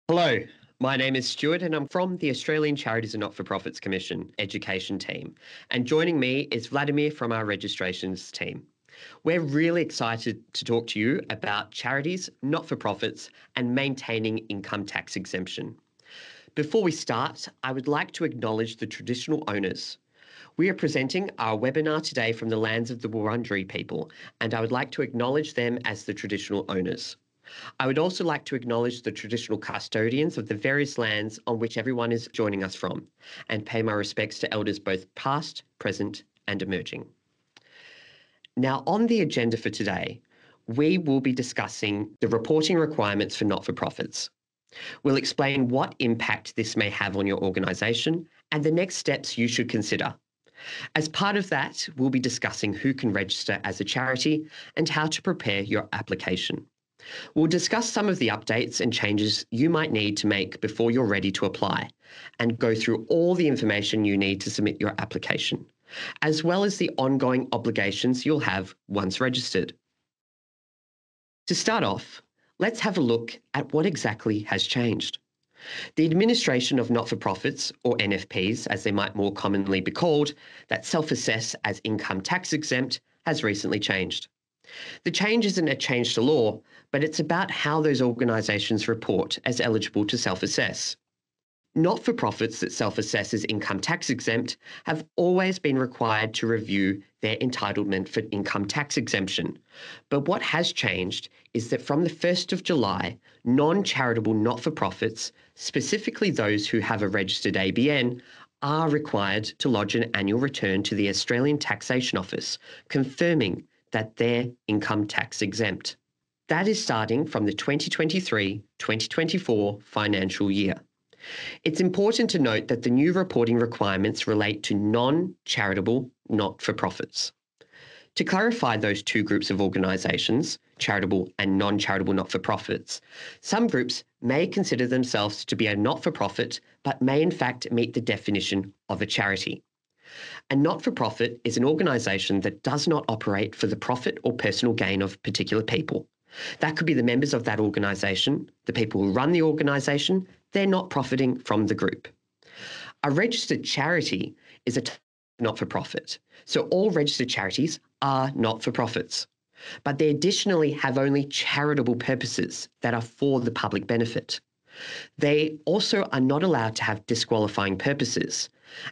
Hello, my name is Stuart and I'm from the Australian Charities and Not-for-Profits Commission education team. And joining me is Vladimir from our registrations team. We're really excited to talk to you about charities, not-for-profits, and maintaining income tax exemption. Before we start, I would like to acknowledge the traditional owners. We are presenting our webinar today from the lands of the Wurundjeri people, and I would like to acknowledge them as the traditional owners. I would also like to acknowledge the traditional custodians of the various lands on which everyone is joining us from, and pay my respects to elders both past, present, and emerging. Now, on the agenda for today, we will be discussing the reporting requirements for not-for-profits. We'll explain what impact this may have on your organisation and the next steps you should consider. As part of that, we'll be discussing who can register as a charity and how to prepare your application. We'll discuss some of the updates and changes you might need to make before you're ready to apply and go through all the information you need to submit your application, as well as the ongoing obligations you'll have once registered. To start off, let's have a look at what exactly has changed. The Administration of Not-for-Profits, or NFPs, as they might more commonly be called, that self-assess as income tax exempt, has recently changed. The change isn't a change to law, but it's about how those organisations report as eligible to self-assess. Not-for-profits that self-assess as income tax exempt have always been required to review their entitlement for income tax exemption. But what has changed is that from the 1st of July, non-charitable not-for-profits, specifically those who have a registered ABN, are required to lodge an annual return to the Australian Taxation Office, confirming that they're income tax exempt. That is starting from the 2023-2024 financial year. It's important to note that the new reporting requirements relate to non-charitable not-for-profits. To clarify those two groups of organisations, charitable and non-charitable not-for-profits, some groups may consider themselves to be a not-for-profit but may in fact meet the definition of a charity. A not-for-profit is an organisation that does not operate for the profit or personal gain of particular people. That could be the members of that organisation, the people who run the organisation, they're not profiting from the group. A registered charity is a not-for-profit, so all registered charities are not-for-profits, but they additionally have only charitable purposes that are for the public benefit. They also are not allowed to have disqualifying purposes,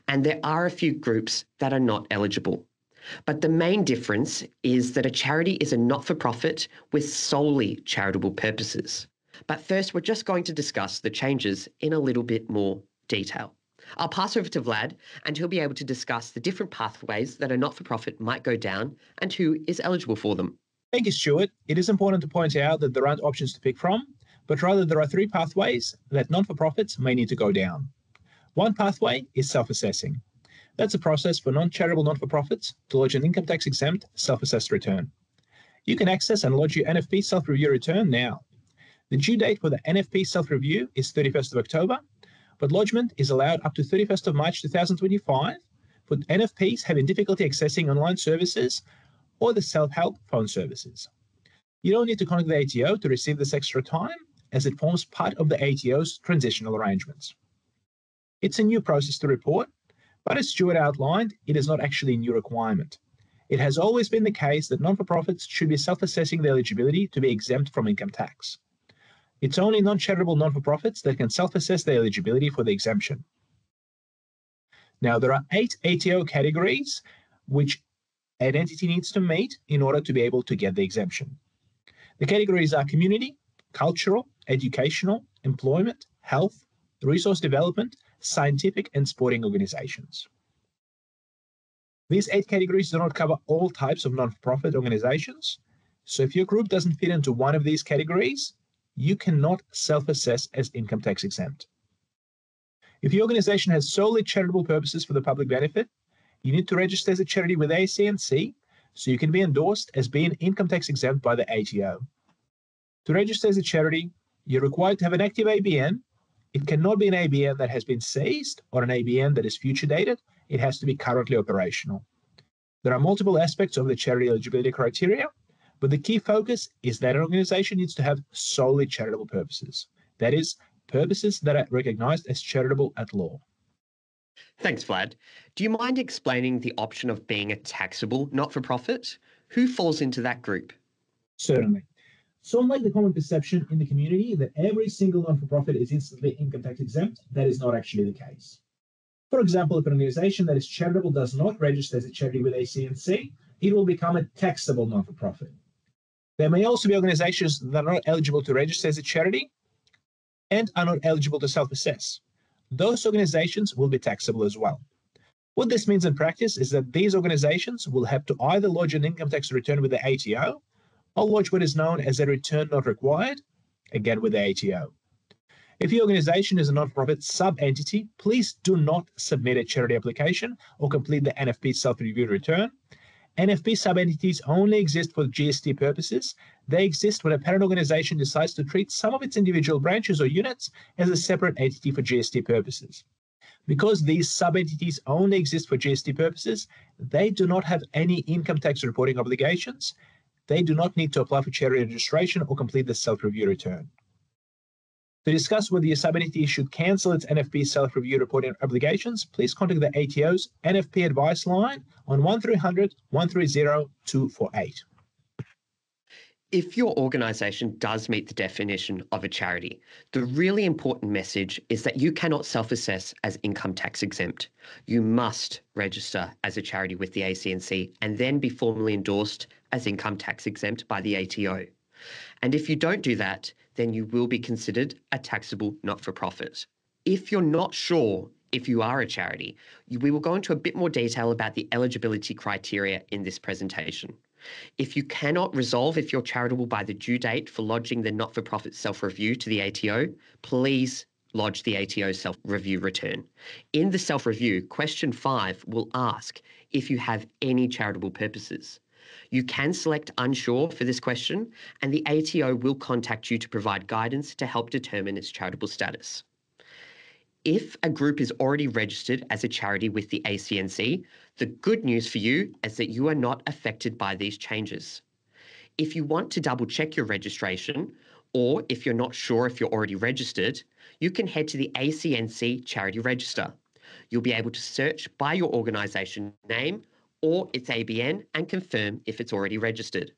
and there are a few groups that are not eligible. But the main difference is that a charity is a not-for-profit with solely charitable purposes. But first, we're just going to discuss the changes in a little bit more detail. I'll pass over to Vlad, and he'll be able to discuss the different pathways that a not-for-profit might go down and who is eligible for them. Thank you, Stuart. It is important to point out that there aren't options to pick from, but rather there are three pathways that non-for-profits may need to go down. One pathway is self-assessing. That's a process for non-charitable not-for-profits to lodge an income tax exempt self-assessed return. You can access and lodge your NFP self-review return now. The due date for the NFP self-review is 31st of October, but lodgement is allowed up to 31st of March 2025 for NFPs having difficulty accessing online services or the self-help phone services. You don't need to contact the ATO to receive this extra time, as it forms part of the ATO's transitional arrangements. It's a new process to report, but as Stuart outlined, it is not actually a new requirement. It has always been the case that non-for-profits should be self-assessing their eligibility to be exempt from income tax. It's only non-charitable non-for-profits that can self-assess their eligibility for the exemption. Now, there are 8 ATO categories which an entity needs to meet in order to be able to get the exemption. The categories are community, cultural, educational, employment, health, resource development, scientific, and sporting organizations. These 8 categories do not cover all types of non-profit organizations, so if your group doesn't fit into one of these categories, you cannot self-assess as income tax exempt. If your organization has solely charitable purposes for the public benefit, you need to register as a charity with ACNC so you can be endorsed as being income tax exempt by the ATO. To register as a charity, you're required to have an active ABN. It cannot be an ABN that has been seized or an ABN that is future dated. It has to be currently operational. There are multiple aspects of the charity eligibility criteria, but the key focus is that an organization needs to have solely charitable purposes. That is, purposes that are recognized as charitable at law. Thanks, Vlad. Do you mind explaining the option of being a taxable not-for-profit? Who falls into that group? Certainly. So unlike the common perception in the community that every single non-for-profit is instantly income tax exempt, that is not actually the case. For example, if an organization that is charitable does not register as a charity with ACNC, it will become a taxable non-for-profit. There may also be organizations that are not eligible to register as a charity and are not eligible to self-assess. Those organizations will be taxable as well. What this means in practice is that these organizations will have to either lodge an income tax return with the ATO or lodge what is known as a return not required, again with the ATO. If your organization is a non-profit sub-entity, please do not submit a charity application or complete the NFP self-review return. NFP sub-entities only exist for GST purposes. They exist when a parent organization decides to treat some of its individual branches or units as a separate entity for GST purposes. Because these sub-entities only exist for GST purposes, they do not have any income tax reporting obligations. They do not need to apply for charity registration or complete the self-review return. To discuss whether your sub-entity should cancel its NFP self-review reporting obligations, please contact the ATO's NFP advice line on 1300 130 248. If your organisation does meet the definition of a charity, the really important message is that you cannot self-assess as income tax exempt. You must register as a charity with the ACNC and then be formally endorsed as income tax exempt by the ATO. And if you don't do that, then you will be considered a taxable not-for-profit. If you're not sure if you are a charity, we will go into a bit more detail about the eligibility criteria in this presentation. If you cannot resolve if you're charitable by the due date for lodging the not-for-profit self-review to the ATO, please lodge the ATO self-review return. In the self-review, question 5 will ask if you have any charitable purposes. You can select unsure for this question, and the ATO will contact you to provide guidance to help determine its charitable status. If a group is already registered as a charity with the ACNC, the good news for you is that you are not affected by these changes. If you want to double check your registration, or if you're not sure if you're already registered, you can head to the ACNC Charity Register. You'll be able to search by your organisation name or its ABN and confirm if it's already registered.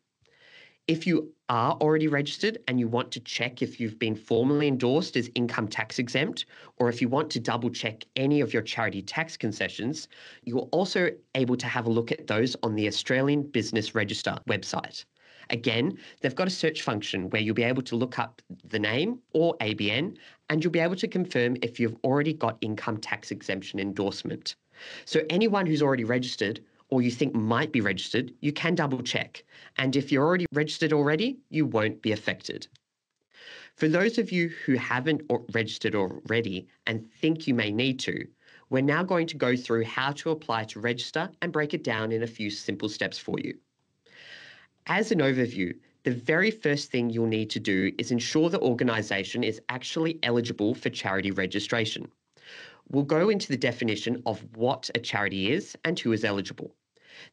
If you are already registered and you want to check if you've been formally endorsed as income tax exempt, or if you want to double check any of your charity tax concessions, you're also able to have a look at those on the Australian Business Register website. Again, they've got a search function where you'll be able to look up the name or ABN, and you'll be able to confirm if you've already got income tax exemption endorsement. So anyone who's already registered or you think might be registered, you can double check. And if you're already registered already, you won't be affected. For those of you who haven't registered already and think you may need to, we're now going to go through how to apply to register and break it down in a few simple steps for you. As an overview, the very first thing you'll need to do is ensure the organisation is actually eligible for charity registration. We'll go into the definition of what a charity is and who is eligible.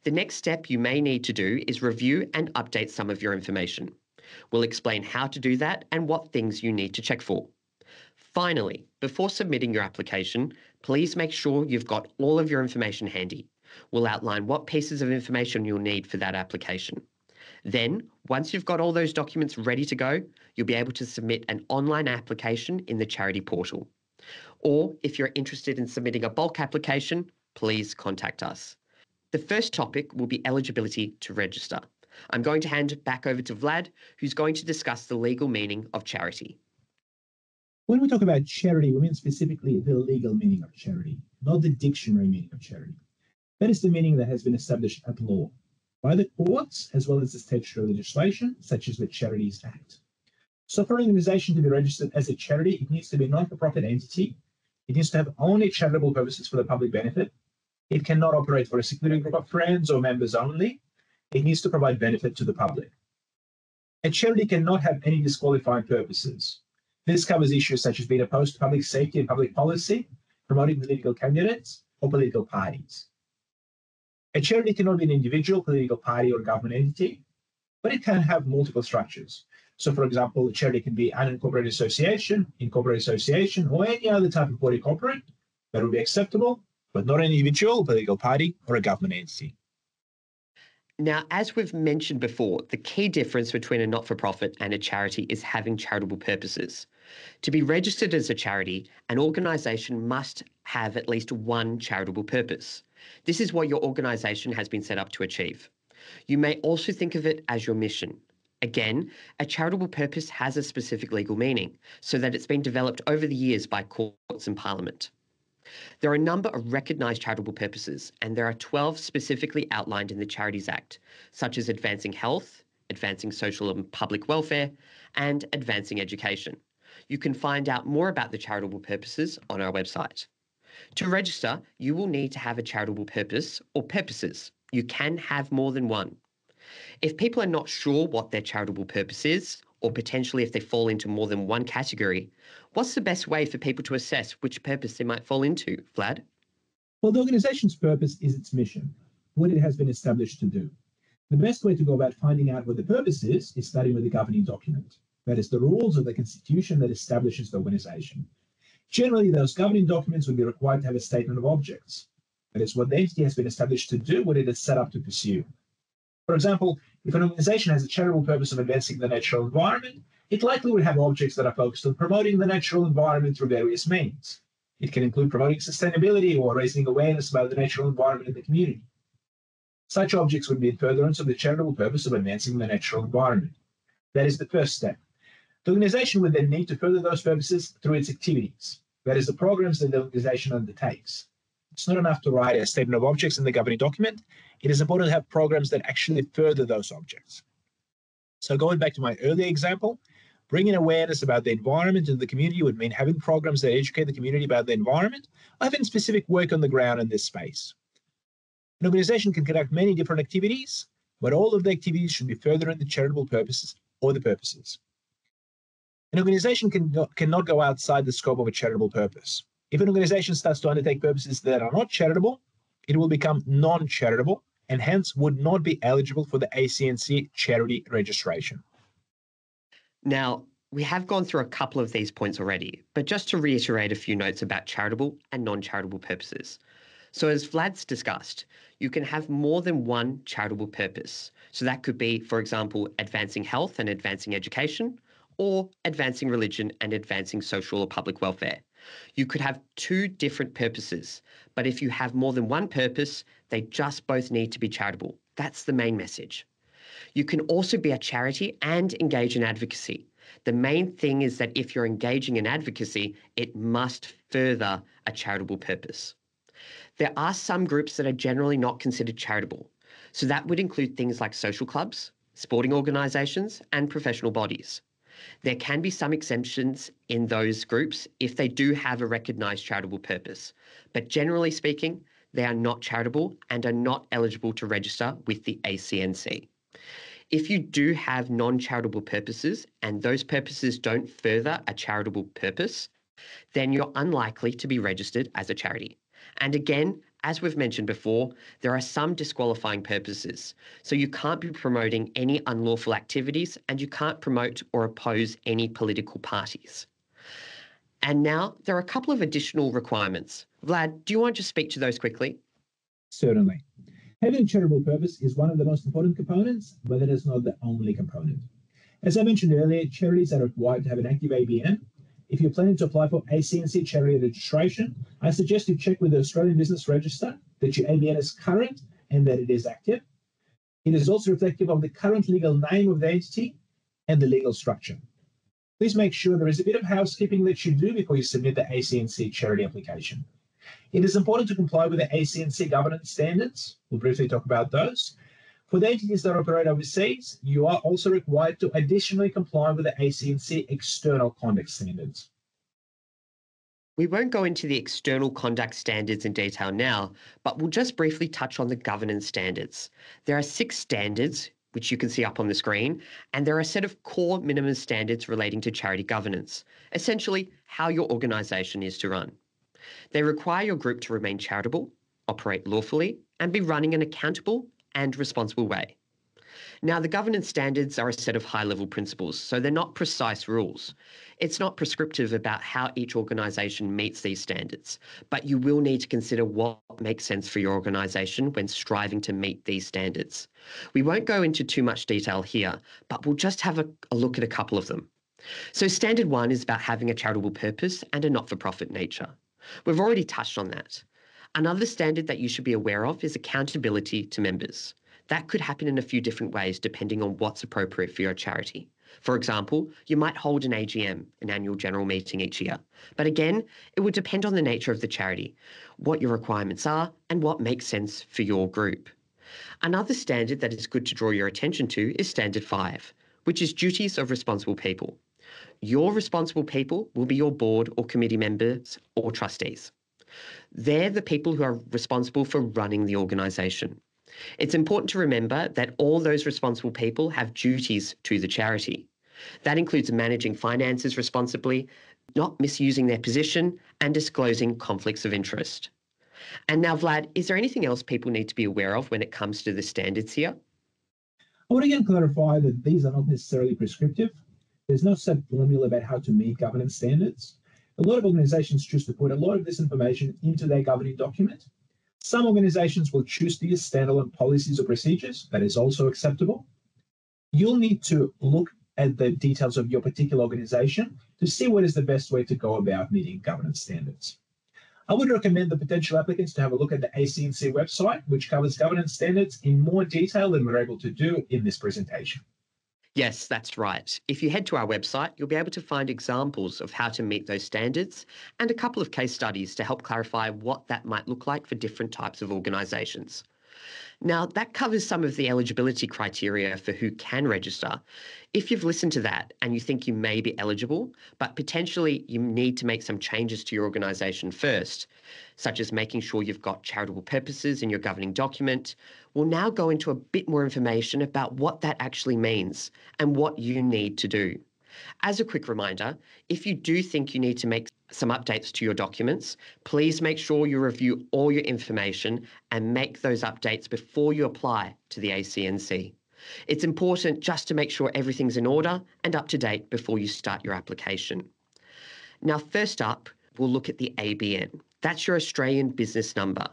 The next step you may need to do is review and update some of your information. We'll explain how to do that and what things you need to check for. Finally, before submitting your application, please make sure you've got all of your information handy. We'll outline what pieces of information you'll need for that application. Then, once you've got all those documents ready to go, you'll be able to submit an online application in the charity portal. Or if you're interested in submitting a bulk application, please contact us. The first topic will be eligibility to register. I'm going to hand it back over to Vlad, who's going to discuss the legal meaning of charity. When we talk about charity, we mean specifically the legal meaning of charity, not the dictionary meaning of charity. That is the meaning that has been established at law by the courts as well as the statutory legislation, such as the Charities Act. So for an organization to be registered as a charity, it needs to be a non-for-profit entity. It needs to have only charitable purposes for the public benefit. It cannot operate for a secluded group of friends or members only. It needs to provide benefit to the public. A charity cannot have any disqualifying purposes. This covers issues such as being opposed to public safety and public policy, promoting political candidates, or political parties. A charity cannot be an individual, political party, or government entity, but it can have multiple structures. So, for example, a charity can be an unincorporated association, incorporated association, or any other type of body corporate that would be acceptable, but not an individual, political party, or a government entity. Now, as we've mentioned before, the key difference between a not-for-profit and a charity is having charitable purposes. To be registered as a charity, an organisation must have at least one charitable purpose. This is what your organisation has been set up to achieve. You may also think of it as your mission. Again, a charitable purpose has a specific legal meaning, so that it's been developed over the years by courts and Parliament. There are a number of recognised charitable purposes, and there are 12 specifically outlined in the Charities Act, such as advancing health, advancing social and public welfare, and advancing education. You can find out more about the charitable purposes on our website. To register, you will need to have a charitable purpose or purposes. You can have more than one. If people are not sure what their charitable purpose is, or potentially if they fall into more than one category, what's the best way for people to assess which purpose they might fall into, Vlad? Well, the organization's purpose is its mission, what it has been established to do. The best way to go about finding out what the purpose is starting with the governing document. That is the rules of the constitution that establishes the organization. Generally, those governing documents will be required to have a statement of objects. That is what the entity has been established to do, what it is set up to pursue. For example, if an organization has a charitable purpose of advancing the natural environment, it likely would have objects that are focused on promoting the natural environment through various means. It can include promoting sustainability or raising awareness about the natural environment in the community. Such objects would be in furtherance of the charitable purpose of advancing the natural environment. That is the first step. The organization would then need to further those purposes through its activities. That is the programs that the organization undertakes. It's not enough to write a statement of objects in the governing document. It is important to have programs that actually further those objects. So going back to my earlier example, bringing awareness about the environment in the community would mean having programs that educate the community about the environment, or having specific work on the ground in this space. An organization can conduct many different activities, but all of the activities should be furthering the charitable purposes or the purposes. An organization cannot go outside the scope of a charitable purpose. If an organization starts to undertake purposes that are not charitable, it will become non-charitable and hence would not be eligible for the ACNC charity registration. Now, we have gone through a couple of these points already, but just to reiterate a few notes about charitable and non-charitable purposes. So as Vlad's discussed, you can have more than one charitable purpose. So that could be, for example, advancing health and advancing education, or advancing religion and advancing social or public welfare. You could have two different purposes, but if you have more than one purpose, they just both need to be charitable. That's the main message. You can also be a charity and engage in advocacy. The main thing is that if you're engaging in advocacy, it must further a charitable purpose. There are some groups that are generally not considered charitable. So that would include things like social clubs, sporting organisations, and professional bodies. There can be some exemptions in those groups if they do have a recognised charitable purpose, but generally speaking, they are not charitable and are not eligible to register with the ACNC. If you do have non-charitable purposes and those purposes don't further a charitable purpose, then you're unlikely to be registered as a charity. And again, as we've mentioned before, there are some disqualifying purposes. So you can't be promoting any unlawful activities and you can't promote or oppose any political parties. And now there are a couple of additional requirements. Vlad, do you want to speak to those quickly? Certainly. Having a charitable purpose is one of the most important components, but it is not the only component. As I mentioned earlier, charities are required to have an active ABN. If you're planning to apply for ACNC charity registration, I suggest you check with the Australian Business Register that your ABN is current and that it is active. It is also reflective of the current legal name of the entity and the legal structure. Please make sure there is a bit of housekeeping that you do before you submit the ACNC charity application. It is important to comply with the ACNC governance standards. We'll briefly talk about those. For the entities that operate overseas, you are also required to additionally comply with the ACNC external conduct standards. We won't go into the external conduct standards in detail now, but we'll just briefly touch on the governance standards. There are 6 standards, which you can see up on the screen, and there are a set of core minimum standards relating to charity governance, essentially how your organisation is to run. They require your group to remain charitable, operate lawfully, and be running an accountable and responsible way. Now, the governance standards are a set of high-level principles, so they're not precise rules. It's not prescriptive about how each organisation meets these standards, but you will need to consider what makes sense for your organisation when striving to meet these standards. We won't go into too much detail here, but we'll just have a look at a couple of them. So standard one is about having a charitable purpose and a not-for-profit nature. We've already touched on that. Another standard that you should be aware of is accountability to members. That could happen in a few different ways depending on what's appropriate for your charity. For example, you might hold an AGM, an annual general meeting each year. But again, it would depend on the nature of the charity, what your requirements are, and what makes sense for your group. Another standard that is good to draw your attention to is Standard 5, which is duties of responsible people. Your responsible people will be your board or committee members or trustees. They're the people who are responsible for running the organisation. It's important to remember that all those responsible people have duties to the charity. That includes managing finances responsibly, not misusing their position, and disclosing conflicts of interest. And now, Vlad, is there anything else people need to be aware of when it comes to the standards here? I want to again clarify that these are not necessarily prescriptive. There's no set formula about how to meet governance standards. A lot of organizations choose to put a lot of this information into their governing document. Some organizations will choose to use standalone policies or procedures. That is also acceptable. You'll need to look at the details of your particular organization to see what is the best way to go about meeting governance standards. I would recommend the potential applicants to have a look at the ACNC website, which covers governance standards in more detail than we're able to do in this presentation. Yes, that's right. If you head to our website, you'll be able to find examples of how to meet those standards and a couple of case studies to help clarify what that might look like for different types of organisations. Now, that covers some of the eligibility criteria for who can register. If you've listened to that and you think you may be eligible, but potentially you need to make some changes to your organisation first, such as making sure you've got charitable purposes in your governing document, we'll now go into a bit more information about what that actually means and what you need to do. As a quick reminder, if you do think you need to make some updates to your documents, please make sure you review all your information and make those updates before you apply to the ACNC. It's important just to make sure everything's in order and up to date before you start your application. Now, first up, we'll look at the ABN. That's your Australian business number.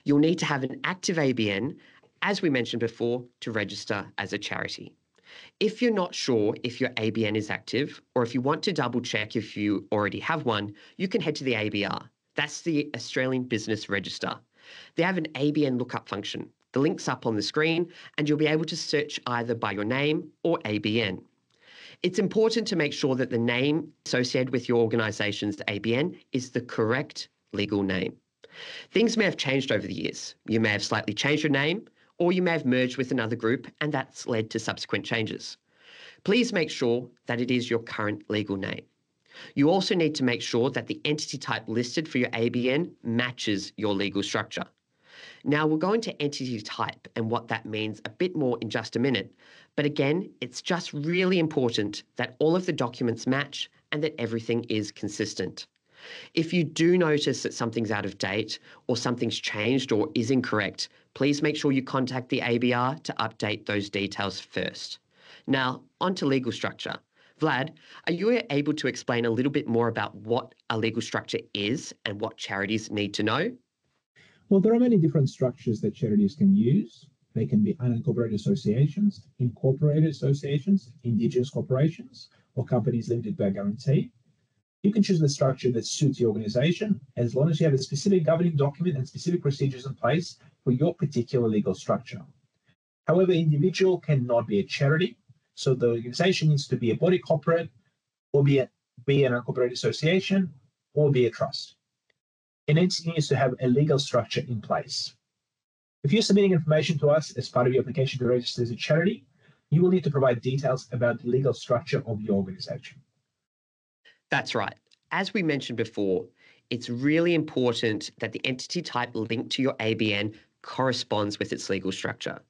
You'll need to have an active ABN, as we mentioned before, to register as a charity. If you're not sure if your ABN is active, or if you want to double check if you already have one, you can head to the ABR. That's the Australian Business Register. They have an ABN lookup function. The link's up on the screen, and you'll be able to search either by your name or ABN. It's important to make sure that the name associated with your organisation's ABN is the correct legal name. Things may have changed over the years. You may have slightly changed your name, or you may have merged with another group and that's led to subsequent changes. Please make sure that it is your current legal name. You also need to make sure that the entity type listed for your ABN matches your legal structure. Now, we'll go into entity type and what that means a bit more in just a minute, but again, it's just really important that all of the documents match and that everything is consistent. If you do notice that something's out of date or something's changed or is incorrect, please make sure you contact the ABR to update those details first. Now, on to legal structure. Vlad, are you able to explain a little bit more about what a legal structure is and what charities need to know? Well, there are many different structures that charities can use. They can be unincorporated associations, incorporated associations, indigenous corporations, or companies limited by guarantee. You can choose the structure that suits your organization as long as you have a specific governing document and specific procedures in place for your particular legal structure. However, individual cannot be a charity, so the organization needs to be a body corporate, or be an unincorporated association, or be a trust. An entity needs to have a legal structure in place. If you're submitting information to us as part of your application to register as a charity, you will need to provide details about the legal structure of your organization. That's right. As we mentioned before, it's really important that the entity type linked to your ABN corresponds with its legal structure.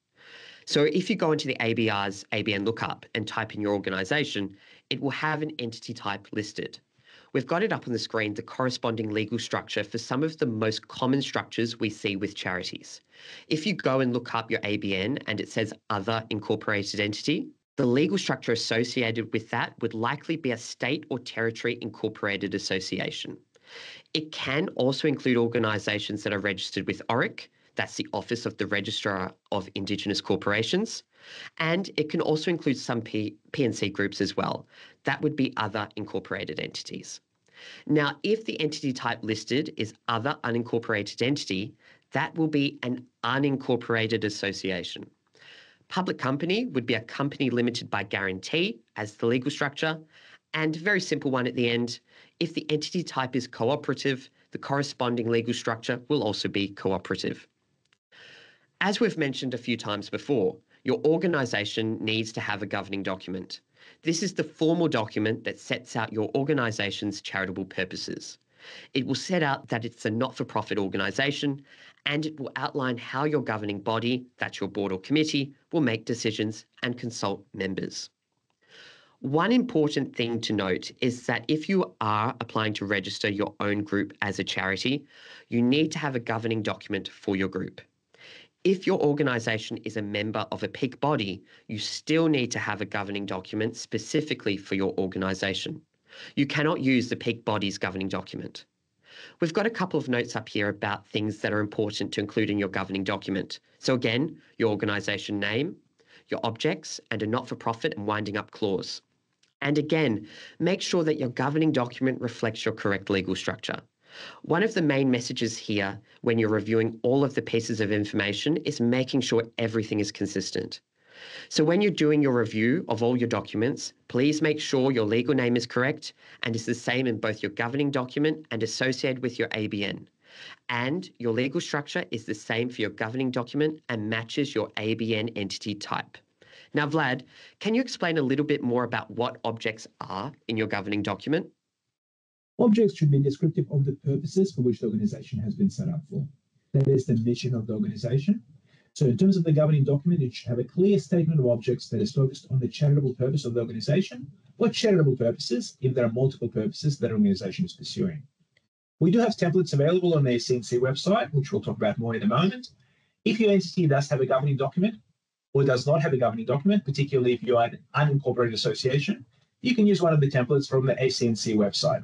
So if you go into the ABR's ABN lookup and type in your organisation, it will have an entity type listed. We've got it up on the screen, the corresponding legal structure for some of the most common structures we see with charities. If you go and look up your ABN and it says other incorporated entity, the legal structure associated with that would likely be a state or territory incorporated association. It can also include organisations that are registered with ORIC, that's the Office of the Registrar of Indigenous Corporations, and it can also include some P&C groups as well. That would be other incorporated entities. Now, if the entity type listed is other unincorporated entity, that will be an unincorporated association. Public company would be a company limited by guarantee as the legal structure, and a very simple one at the end. If the entity type is cooperative, the corresponding legal structure will also be cooperative. As we've mentioned a few times before, your organisation needs to have a governing document. This is the formal document that sets out your organisation's charitable purposes. It will set out that it's a not-for-profit organisation, and it will outline how your governing body, that's your board or committee, will make decisions and consult members. One important thing to note is that if you are applying to register your own group as a charity, you need to have a governing document for your group. If your organisation is a member of a peak body, you still need to have a governing document specifically for your organisation. You cannot use the peak body's governing document. We've got a couple of notes up here about things that are important to include in your governing document. So again, your organisation name, your objects, and a not-for-profit and winding up clause. And again, make sure that your governing document reflects your correct legal structure. One of the main messages here when you're reviewing all of the pieces of information is making sure everything is consistent. So when you're doing your review of all your documents, please make sure your legal name is correct and is the same in both your governing document and associated with your ABN. And your legal structure is the same for your governing document and matches your ABN entity type. Now, Vlad, can you explain a little bit more about what objects are in your governing document? Objects should be descriptive of the purposes for which the organization has been set up for. That is the mission of the organization. So in terms of the governing document, it should have a clear statement of objects that is focused on the charitable purpose of the organization, or charitable purposes if there are multiple purposes that an organization is pursuing. We do have templates available on the ACNC website, which we'll talk about more in a moment. If your entity does have a governing document or does not have a governing document, particularly if you are an unincorporated association, you can use one of the templates from the ACNC website.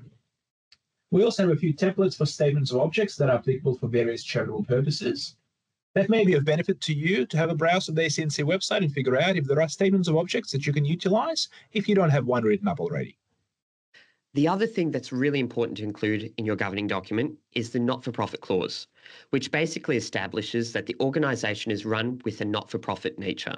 We also have a few templates for statements of objects that are applicable for various charitable purposes. That may be of benefit to you to have a browse of the ACNC website and figure out if there are statements of objects that you can utilize if you don't have one written up already. The other thing that's really important to include in your governing document is the not-for-profit clause, which basically establishes that the organisation is run with a not-for-profit nature.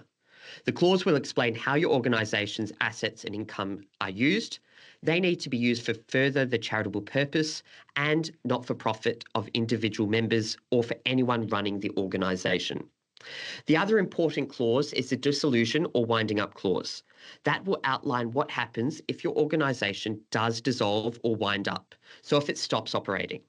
The clause will explain how your organisation's assets and income are used. They need to be used for further the charitable purpose and not for profit of individual members or for anyone running the organisation. The other important clause is the dissolution or winding up clause. That will outline what happens if your organisation does dissolve or wind up, so if it stops operating.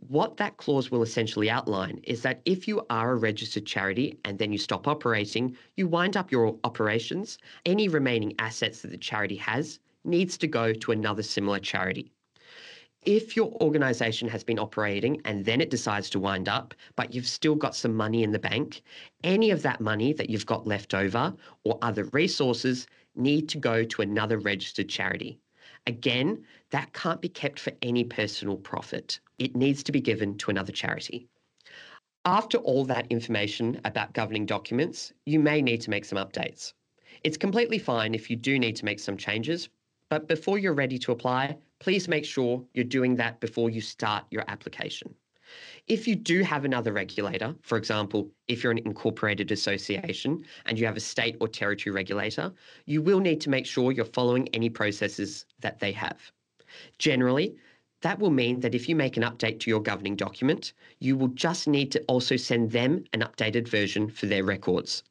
What that clause will essentially outline is that if you are a registered charity and then you stop operating, you wind up your operations, any remaining assets that the charity has needs to go to another similar charity. If your organisation has been operating and then it decides to wind up, but you've still got some money in the bank, any of that money that you've got left over or other resources need to go to another registered charity. Again, that can't be kept for any personal profit. It needs to be given to another charity. After all that information about governing documents, you may need to make some updates. It's completely fine if you do need to make some changes, but before you're ready to apply, please make sure you're doing that before you start your application. If you do have another regulator, for example, if you're an incorporated association and you have a state or territory regulator, you will need to make sure you're following any processes that they have. Generally, that will mean that if you make an update to your governing document, you will just need to also send them an updated version for their records.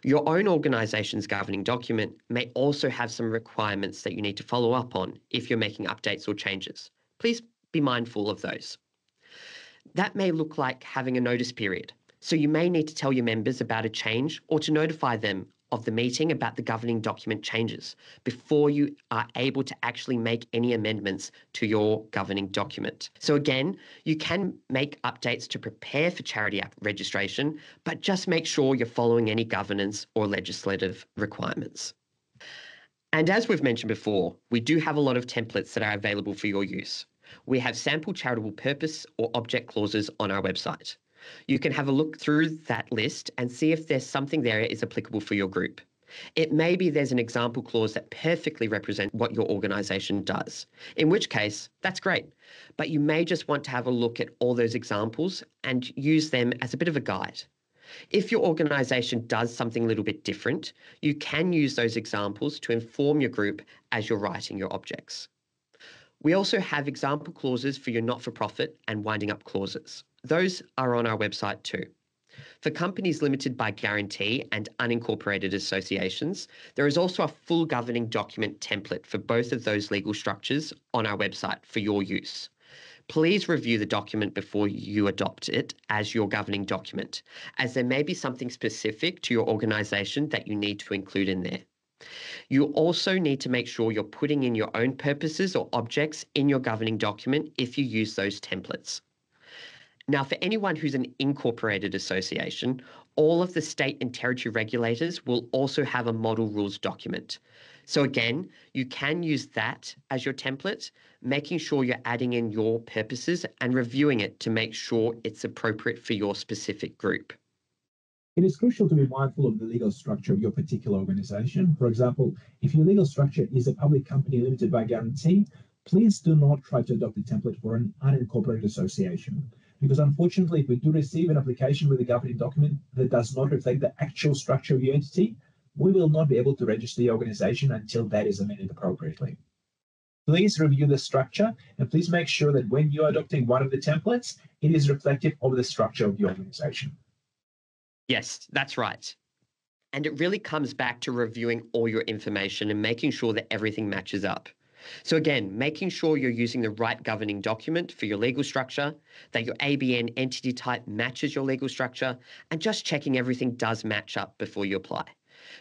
Your own organisation's governing document may also have some requirements that you need to follow up on if you're making updates or changes. Please be mindful of those. That may look like having a notice period. So you may need to tell your members about a change or to notify them of the meeting about the governing document changes before you are able to actually make any amendments to your governing document. So again, you can make updates to prepare for charity app registration, but just make sure you're following any governance or legislative requirements. And as we've mentioned before, we do have a lot of templates that are available for your use. We have sample charitable purpose or object clauses on our website. You can have a look through that list and see if there's something there that is applicable for your group. It may be there's an example clause that perfectly represents what your organisation does, in which case, that's great. But you may just want to have a look at all those examples and use them as a bit of a guide. If your organisation does something a little bit different, you can use those examples to inform your group as you're writing your objects. We also have example clauses for your not-for-profit and winding up clauses. Those are on our website too. For companies limited by guarantee and unincorporated associations, there is also a full governing document template for both of those legal structures on our website for your use. Please review the document before you adopt it as your governing document, as there may be something specific to your organisation that you need to include in there. You also need to make sure you're putting in your own purposes or objects in your governing document if you use those templates. Now, for anyone who's an incorporated association, all of the state and territory regulators will also have a model rules document. So again, you can use that as your template, making sure you're adding in your purposes and reviewing it to make sure it's appropriate for your specific group. It is crucial to be mindful of the legal structure of your particular organization. For example, if your legal structure is a public company limited by guarantee, please do not try to adopt a template for an unincorporated association. Because unfortunately, if we do receive an application with a governing document that does not reflect the actual structure of your entity, we will not be able to register the organization until that is amended appropriately. Please review the structure and please make sure that when you are adopting one of the templates, it is reflective of the structure of the organization. Yes, that's right. And it really comes back to reviewing all your information and making sure that everything matches up. So again, making sure you're using the right governing document for your legal structure, that your ABN entity type matches your legal structure, and just checking everything does match up before you apply.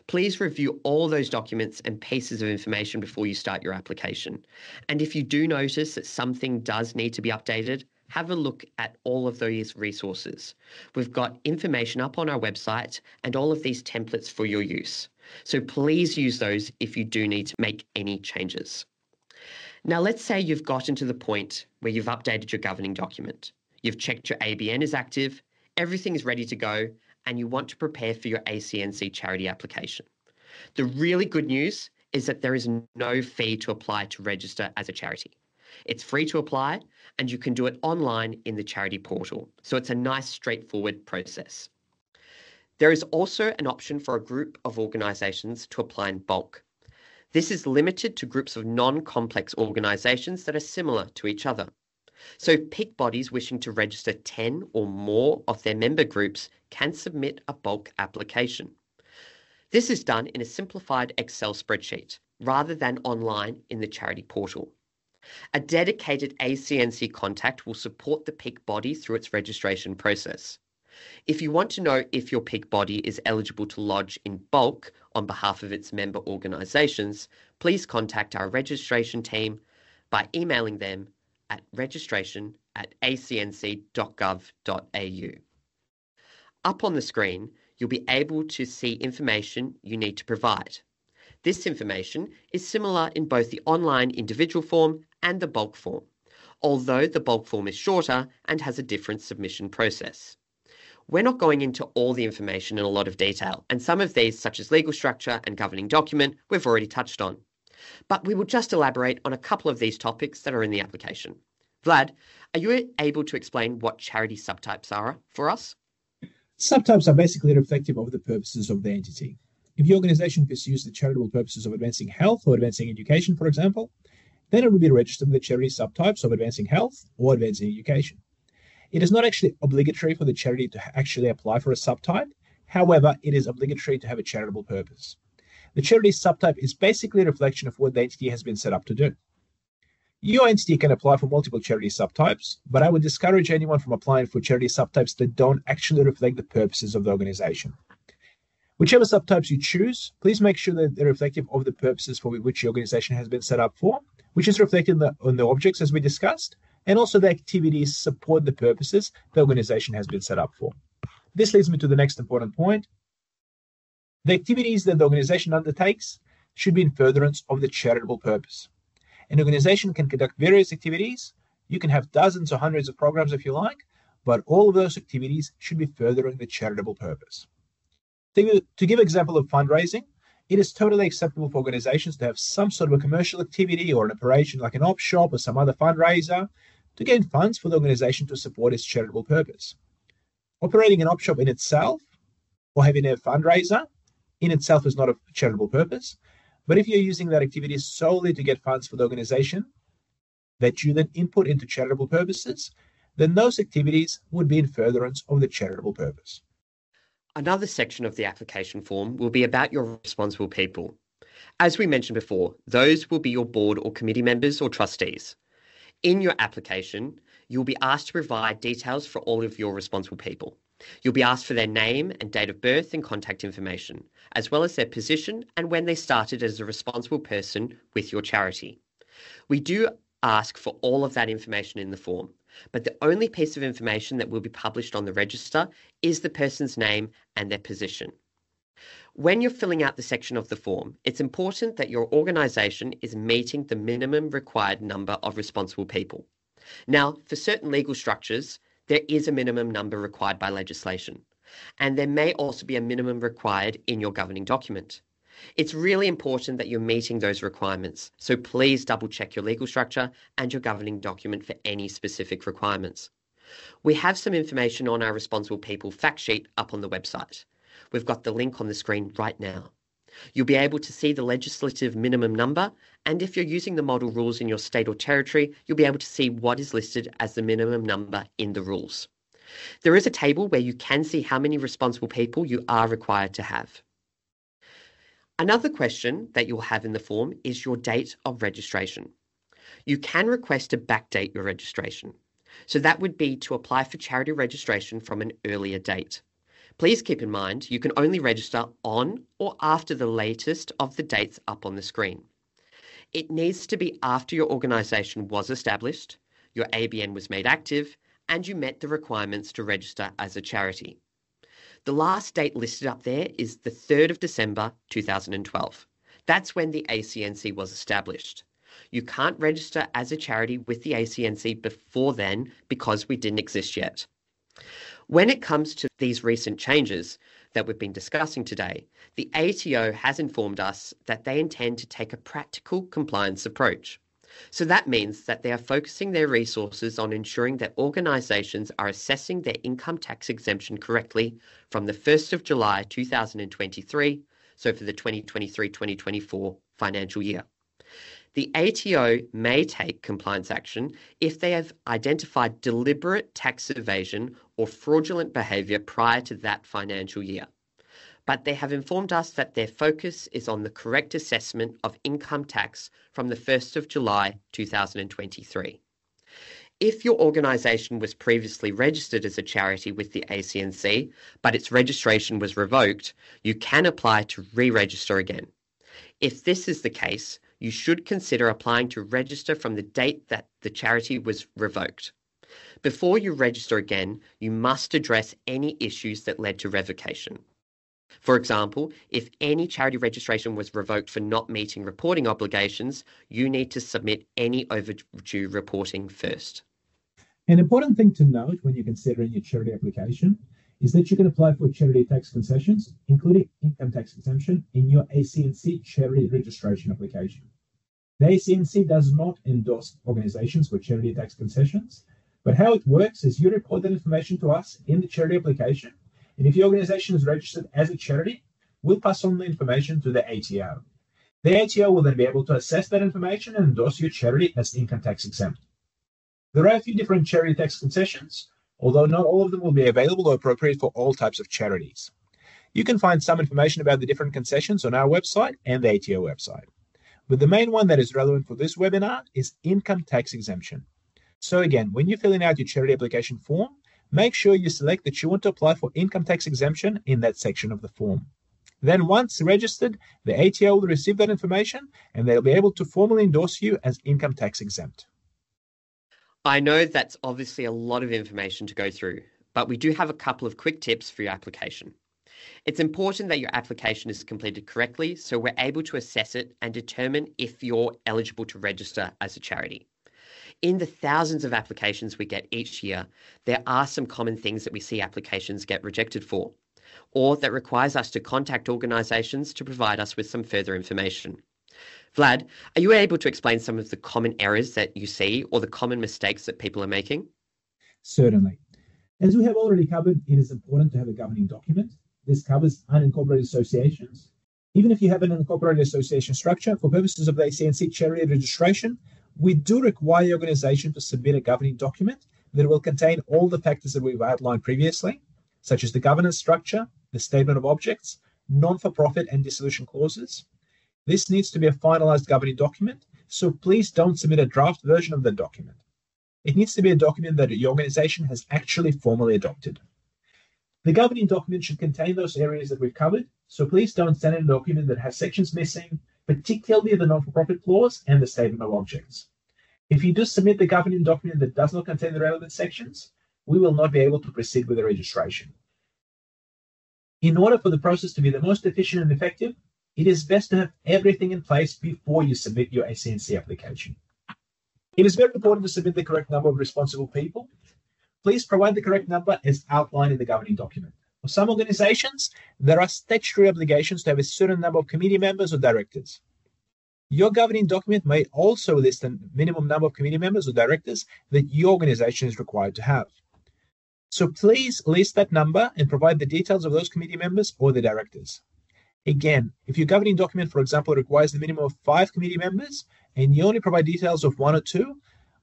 Please review all those documents and pieces of information before you start your application. And if you do notice that something does need to be updated, have a look at all of these resources. We've got information up on our website and all of these templates for your use. So please use those if you do need to make any changes. Now, let's say you've gotten to the point where you've updated your governing document. You've checked your ABN is active, everything is ready to go, and you want to prepare for your ACNC charity application. The really good news is that there is no fee to apply to register as a charity. It's free to apply, and you can do it online in the charity portal. So it's a nice, straightforward process. There is also an option for a group of organisations to apply in bulk. This is limited to groups of non-complex organisations that are similar to each other. So peak bodies wishing to register 10 or more of their member groups can submit a bulk application. This is done in a simplified Excel spreadsheet rather than online in the charity portal. A dedicated ACNC contact will support the peak body through its registration process. If you want to know if your peak body is eligible to lodge in bulk on behalf of its member organisations, please contact our registration team by emailing them at registration@acnc.gov.au. Up on the screen, you'll be able to see information you need to provide. This information is similar in both the online individual form and the bulk form, although the bulk form is shorter and has a different submission process. We're not going into all the information in a lot of detail, and some of these, such as legal structure and governing document, we've already touched on. But we will just elaborate on a couple of these topics that are in the application. Vlad, are you able to explain what charity subtypes are for us? Subtypes are basically reflective of the purposes of the entity. If your organization pursues the charitable purposes of advancing health or advancing education, for example, then it will be registered with the charity subtypes of advancing health or advancing education. It is not actually obligatory for the charity to actually apply for a subtype. However, it is obligatory to have a charitable purpose. The charity subtype is basically a reflection of what the entity has been set up to do. Your entity can apply for multiple charity subtypes, but I would discourage anyone from applying for charity subtypes that don't actually reflect the purposes of the organization. Whichever subtypes you choose, please make sure that they're reflective of the purposes for which your organization has been set up for, which is reflected on the objects as we discussed, and also the activities support the purposes the organization has been set up for. This leads me to the next important point. The activities that the organization undertakes should be in furtherance of the charitable purpose. An organization can conduct various activities. You can have dozens or hundreds of programs if you like, but all of those activities should be furthering the charitable purpose. To give an example of fundraising, it is totally acceptable for organizations to have some sort of a commercial activity or an operation like an op shop or some other fundraiser to gain funds for the organization to support its charitable purpose. Operating an op shop in itself or having a fundraiser in itself is not a charitable purpose, but if you're using that activity solely to get funds for the organization that you then input into charitable purposes, then those activities would be in furtherance of the charitable purpose. Another section of the application form will be about your responsible people. As we mentioned before, those will be your board or committee members or trustees. In your application, you'll be asked to provide details for all of your responsible people. You'll be asked for their name and date of birth and contact information, as well as their position and when they started as a responsible person with your charity. We do ask for all of that information in the form, but the only piece of information that will be published on the register is the person's name and their position. When you're filling out the section of the form, it's important that your organisation is meeting the minimum required number of responsible people. Now, for certain legal structures, there is a minimum number required by legislation, and there may also be a minimum required in your governing document. It's really important that you're meeting those requirements, so please double check your legal structure and your governing document for any specific requirements. We have some information on our responsible people fact sheet up on the website. We've got the link on the screen right now. You'll be able to see the legislative minimum number, and if you're using the model rules in your state or territory, you'll be able to see what is listed as the minimum number in the rules. There is a table where you can see how many responsible people you are required to have. Another question that you'll have in the form is your date of registration. You can request to backdate your registration. So that would be to apply for charity registration from an earlier date. Please keep in mind you can only register on or after the latest of the dates up on the screen. It needs to be after your organisation was established, your ABN was made active, and you met the requirements to register as a charity. The last date listed up there is the 3rd of December 2012. That's when the ACNC was established. You can't register as a charity with the ACNC before then because we didn't exist yet. When it comes to these recent changes that we've been discussing today, the ATO has informed us that they intend to take a practical compliance approach. So that means that they are focusing their resources on ensuring that organisations are assessing their income tax exemption correctly from the 1st of July 2023, so for the 2023-2024 financial year. The ATO may take compliance action if they have identified deliberate tax evasion or fraudulent behaviour prior to that financial year. But they have informed us that their focus is on the correct assessment of income tax from the 1st of July 2023. If your organisation was previously registered as a charity with the ACNC, but its registration was revoked, you can apply to re-register again. If this is the case, you should consider applying to register from the date that the charity was revoked. Before you register again, you must address any issues that led to revocation. For example, if any charity registration was revoked for not meeting reporting obligations, you need to submit any overdue reporting first. An important thing to note when you're considering your charity application is that you can apply for charity tax concessions, including income tax exemption, in your ACNC charity registration application. The ACNC does not endorse organizations for charity tax concessions, but how it works is you report that information to us in the charity application, and if your organization is registered as a charity, we'll pass on the information to the ATO. The ATO will then be able to assess that information and endorse your charity as income tax exempt. There are a few different charity tax concessions, although not all of them will be available or appropriate for all types of charities. You can find some information about the different concessions on our website and the ATO website. But the main one that is relevant for this webinar is income tax exemption. So again, when you're filling out your charity application form, make sure you select that you want to apply for income tax exemption in that section of the form. Then once registered, the ATO will receive that information and they'll be able to formally endorse you as income tax exempt. I know that's obviously a lot of information to go through, but we do have a couple of quick tips for your application. It's important that your application is completed correctly so we're able to assess it and determine if you're eligible to register as a charity. In the thousands of applications we get each year, there are some common things that we see applications get rejected for, or that requires us to contact organisations to provide us with some further information. Vlad, are you able to explain some of the common errors that you see or the common mistakes that people are making? Certainly. As we have already covered, it is important to have a governing document. This covers unincorporated associations. Even if you have an unincorporated association structure, for purposes of the ACNC charity registration, we do require the organization to submit a governing document that will contain all the factors that we've outlined previously, such as the governance structure, the statement of objects, non-for-profit and dissolution clauses. This needs to be a finalized governing document, so please don't submit a draft version of the document. It needs to be a document that your organization has actually formally adopted. The governing document should contain those areas that we've covered, so please don't send in a document that has sections missing, particularly the non-for-profit clause and the statement of objects. If you do submit the governing document that does not contain the relevant sections, we will not be able to proceed with the registration. In order for the process to be the most efficient and effective, it is best to have everything in place before you submit your ACNC application. It is very important to submit the correct number of responsible people. Please provide the correct number as outlined in the governing document. For some organizations, there are statutory obligations to have a certain number of committee members or directors. Your governing document may also list a minimum number of committee members or directors that your organization is required to have. So please list that number and provide the details of those committee members or the directors. Again, if your governing document, for example, requires the minimum of 5 committee members and you only provide details of 1 or 2,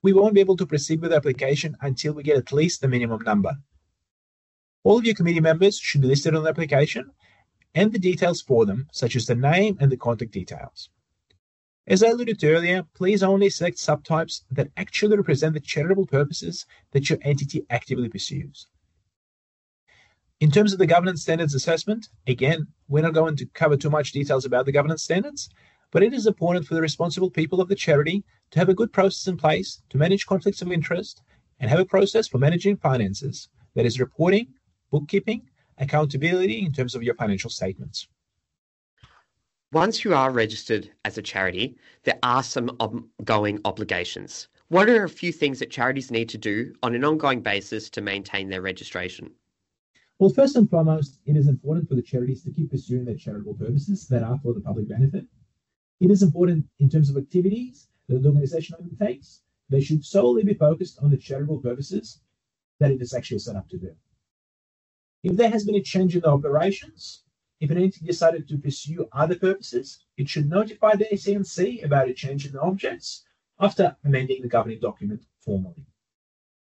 we won't be able to proceed with the application until we get at least the minimum number. All of your committee members should be listed on the application and the details for them, such as the name and the contact details. As I alluded to earlier, please only select subtypes that actually represent the charitable purposes that your entity actively pursues. In terms of the governance standards assessment, again, we're not going to cover too much details about the governance standards, but it is important for the responsible people of the charity to have a good process in place to manage conflicts of interest and have a process for managing finances, that is reporting, bookkeeping, accountability in terms of your financial statements. Once you are registered as a charity, there are some ongoing obligations. What are a few things that charities need to do on an ongoing basis to maintain their registration? Well, first and foremost, it is important for the charities to keep pursuing their charitable purposes that are for the public benefit. It is important in terms of activities that the organization undertakes. They should solely be focused on the charitable purposes that it is actually set up to do. If there has been a change in the operations, if an entity decided to pursue other purposes, it should notify the ACNC about a change in the objects after amending the governing document formally.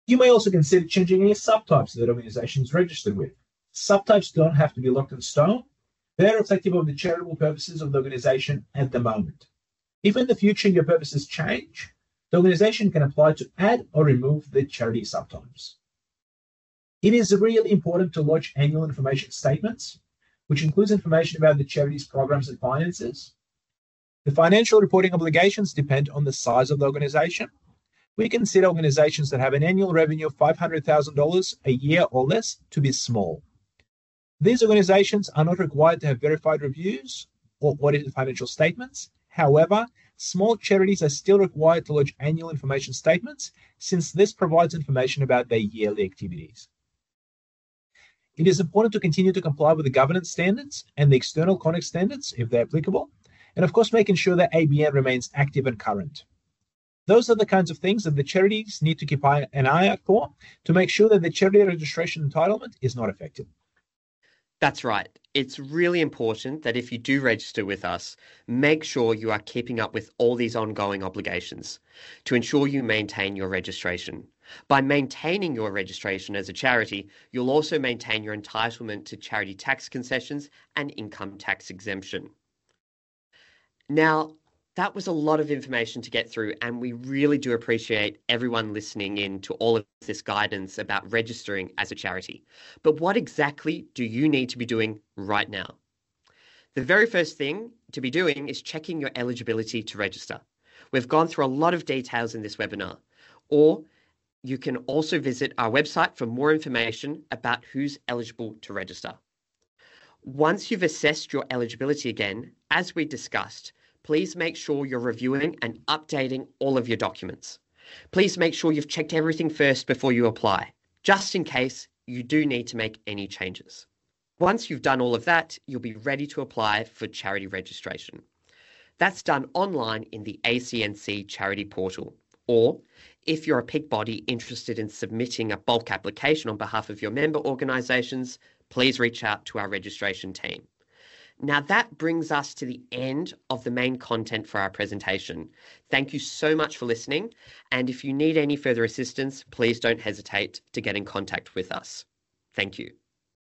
You may also consider changing any subtypes that the organization is registered with. Subtypes don't have to be locked in stone. They're reflective of the charitable purposes of the organization at the moment. If in the future your purposes change, the organization can apply to add or remove the charity subtypes. It is really important to lodge annual information statements, which includes information about the charity's programs and finances. The financial reporting obligations depend on the size of the organization. We consider organizations that have an annual revenue of $500,000 a year or less to be small. These organizations are not required to have verified reviews or audited financial statements. However, small charities are still required to lodge annual information statements, since this provides information about their yearly activities. It is important to continue to comply with the governance standards and the external conduct standards if they're applicable, and of course making sure that ABN remains active and current. Those are the kinds of things that the charities need to keep an eye out for to make sure that the charity registration entitlement is not affected. That's right. It's really important that if you do register with us, make sure you are keeping up with all these ongoing obligations to ensure you maintain your registration. By maintaining your registration as a charity, you'll also maintain your entitlement to charity tax concessions and income tax exemption. Now, that was a lot of information to get through, and we really do appreciate everyone listening in to all of this guidance about registering as a charity. But what exactly do you need to be doing right now? The very first thing to be doing is checking your eligibility to register. We've gone through a lot of details in this webinar, or you can also visit our website for more information about who's eligible to register. Once you've assessed your eligibility again, as we discussed, please make sure you're reviewing and updating all of your documents. Please make sure you've checked everything first before you apply, just in case you do need to make any changes. Once you've done all of that, you'll be ready to apply for charity registration. That's done online in the ACNC charity portal. Or if you're a peak body interested in submitting a bulk application on behalf of your member organisations, please reach out to our registration team. Now that brings us to the end of the main content for our presentation. Thank you so much for listening. And if you need any further assistance, please don't hesitate to get in contact with us. Thank you.